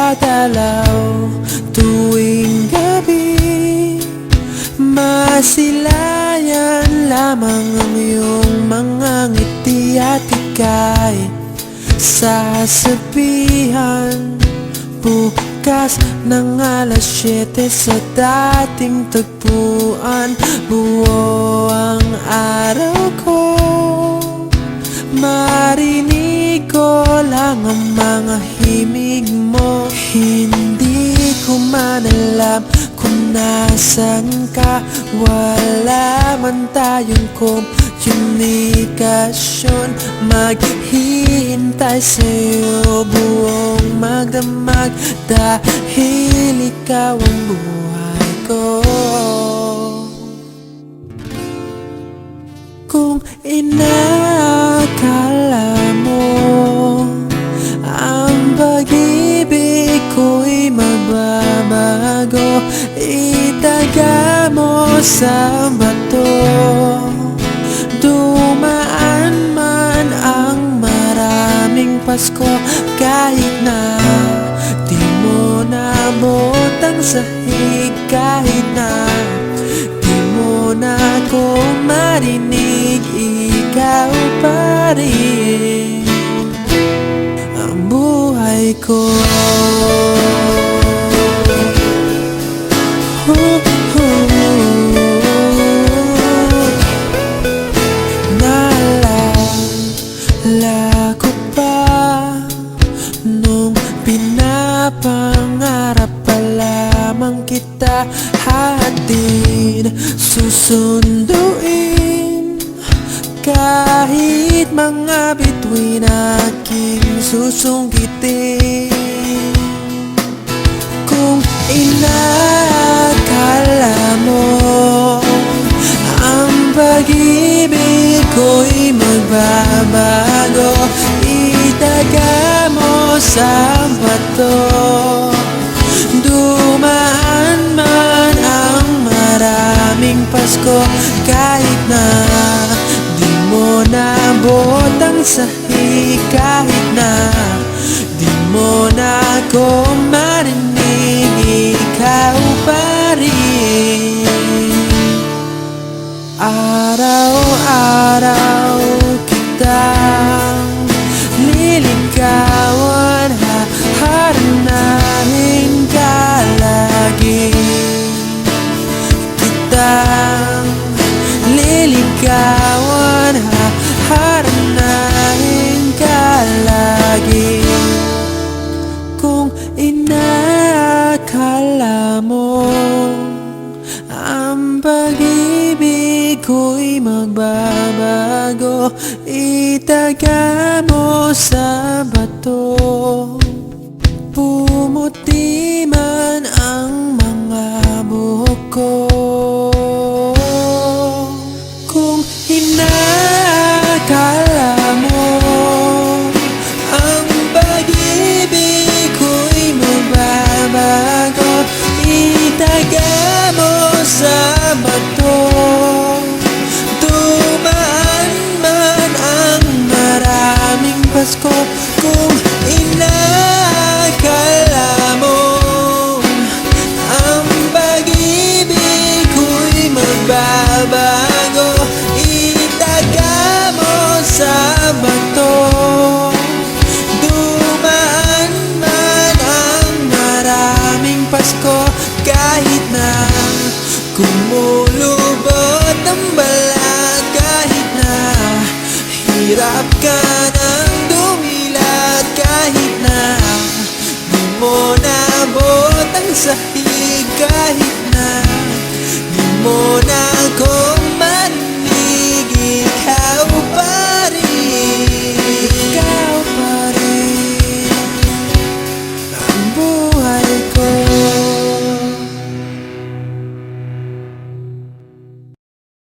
dadalaw tuwing gabi. Masilayan lamang ang iyong mga ngiti at ika'y sasabihan bukas ng alas 7 sa dating tagpuan. Buo ang araw ko, marinig ko lang ang mga himig mo. Hindi ko man alam kung nasan ka, wala man tayong komunikasyon. Maghihintay sa'yo buong magdamag, dahil ikaw ang buhay ko. Kung inakala mo ang pag-ibig ko'y magbabago, itaga mo sa bato. Dumaan man ang maraming Pasko, kahit na di mo naabot ang sahig, kahit na di mo na ako marinig, ikaw pa rin ang buhay ko. Naalala ko pa nung pinapangarap pa lamang kita, hatid susunduin kahit mga bituin aking susungkitin. Kung inakala mo ang pag-ibig ko'y magbabago, itaga mo sa bato. Dumaan man ang maraming Pasko, kahit na di mo naabot ang sahig, kahit na di mo na ako marinig, ikaw pa rin. Araw-araw kitang liligawan, haharanahin ka lagi. Kitang liligawan, haharanahin ka lagi. Kung inakala mo ang pag-ibig ko'y magbabago, itaga mo sa bato. Pumuti man ang mga buhok ko. Kung inakala mo ang pag-ibig ko'y magbabago, itaga mo sa bato. Dumaan man ang maraming Pasko, kung inakala mo ang pag-ibig ko'y magbabago, itaga mo sa bato. Dumaan man ang maraming Pasko, kahit na kumulubot ang balat, kahit na hirap ka ng dumilat, kahit na di mo naabot ang sahig, kahit